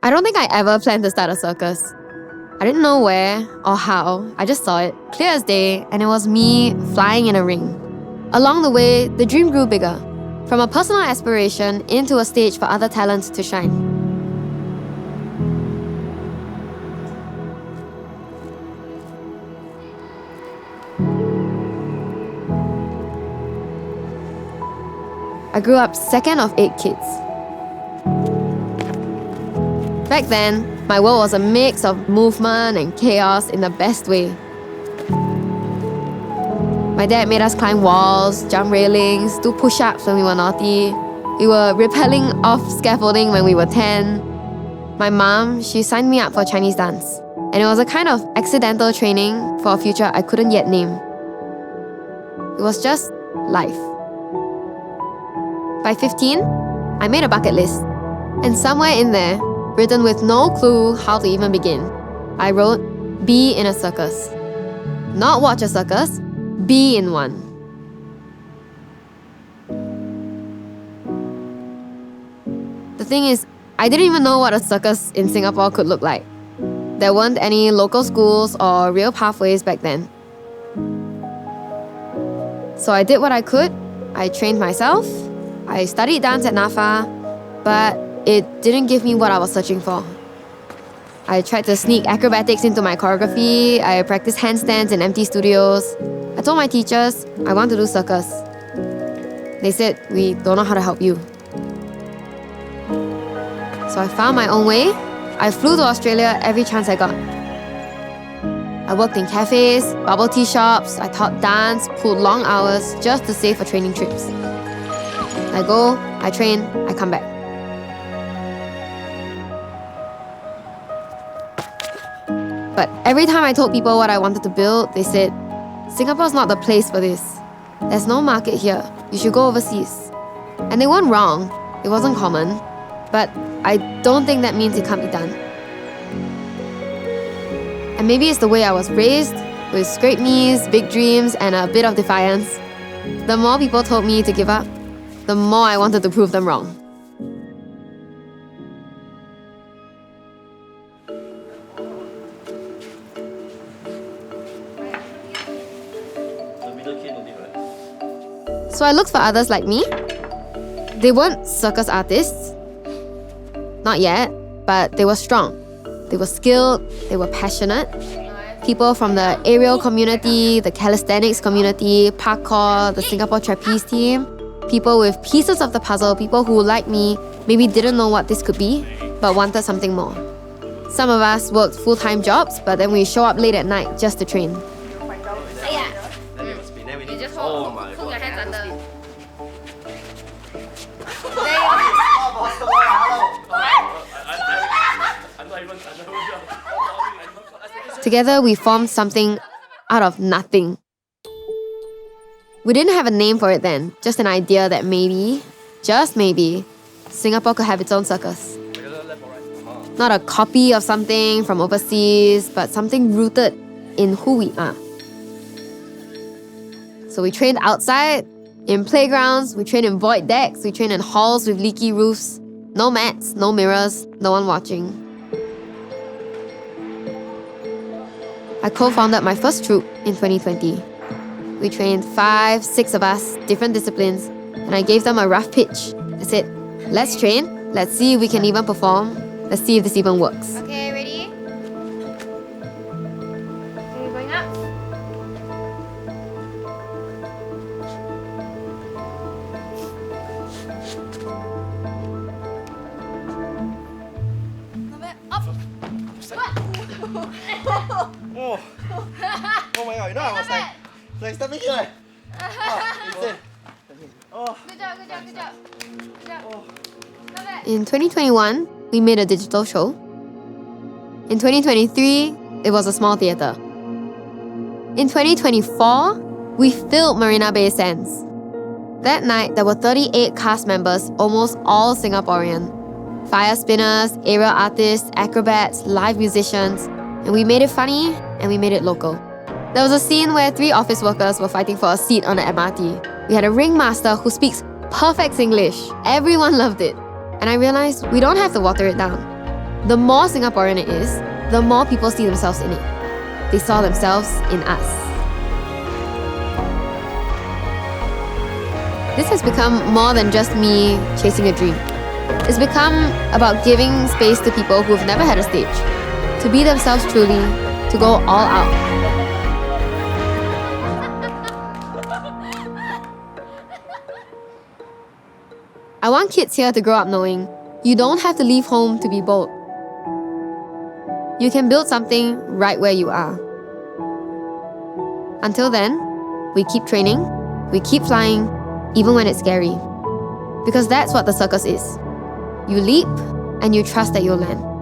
I don't think I ever planned to start a circus. I didn't know where or how, I just saw it, clear as day, and it was me flying in a ring. Along the way, the dream grew bigger, from a personal aspiration into a stage for other talents to shine. I grew up second of 8 kids. Back then, my world was a mix of movement and chaos in the best way. My dad made us climb walls, jump railings, do push-ups when we were naughty. We were rappelling off scaffolding when we were 10. My mom, she signed me up for Chinese dance. And it was a kind of accidental training for a future I couldn't yet name. It was just life. By 15, I made a bucket list. And somewhere in there, written with no clue how to even begin, I wrote, be in a circus. Not watch a circus, be in one. The thing is, I didn't even know what a circus in Singapore could look like. There weren't any local schools or real pathways back then. So I did what I could. I trained myself. I studied dance at NAFA, but it didn't give me what I was searching for. I tried to sneak acrobatics into my choreography. I practiced handstands in empty studios. I told my teachers, I want to do circus. They said, we don't know how to help you. So I found my own way. I flew to Australia every chance I got. I worked in cafes, bubble tea shops, I taught dance, pulled long hours just to save for training trips. I go, I train, I come back. But every time I told people what I wanted to build, they said, Singapore's not the place for this. There's no market here. You should go overseas. And they weren't wrong. It wasn't common. But I don't think that means it can't be done. And maybe it's the way I was raised, with scraped knees, big dreams, and a bit of defiance. The more people told me to give up, the more I wanted to prove them wrong. So I looked for others like me. They weren't circus artists. Not yet, but they were strong. They were skilled, they were passionate. People from the aerial community, the calisthenics community, parkour, the Singapore trapeze team. People with pieces of the puzzle, people who, like me, maybe didn't know what this could be, but wanted something more. Some of us worked full-time jobs, but then we show up late at night just to train. You just hold your hands under. Together, we formed something out of nothing. We didn't have a name for it then, just an idea that maybe, just maybe, Singapore could have its own circus. Not a copy of something from overseas, but something rooted in who we are. So we trained outside, in playgrounds, we trained in void decks, we trained in halls with leaky roofs. No mats, no mirrors, no one watching. I co-founded my first troupe in 2020. We trained 5, 6 of us, different disciplines, and I gave them a rough pitch. I said, let's train, let's see if we can even perform, let's see if this even works. Okay, ready? Okay, going up. Not bad. Up. Oh. Oh my god, you know I was like stepping here. Oh. Good job, good job, good job. Good job. Oh. Not bad. In 2021, we made a digital show. In 2023, it was a small theatre. In 2024, we filled Marina Bay Sands. That night, there were 38 cast members, almost all Singaporean. Fire spinners, aerial artists, acrobats, live musicians. And we made it funny, and we made it local. There was a scene where 3 office workers were fighting for a seat on the MRT. We had a ringmaster who speaks perfect Singlish. Everyone loved it. And I realized we don't have to water it down. The more Singaporean it is, the more people see themselves in it. They saw themselves in us. This has become more than just me chasing a dream. It's become about giving space to people who've never had a stage, to be themselves truly, to go all out. I want kids here to grow up knowing you don't have to leave home to be bold. You can build something right where you are. Until then, we keep training, we keep flying, even when it's scary. Because that's what the circus is. You leap and you trust that you'll land.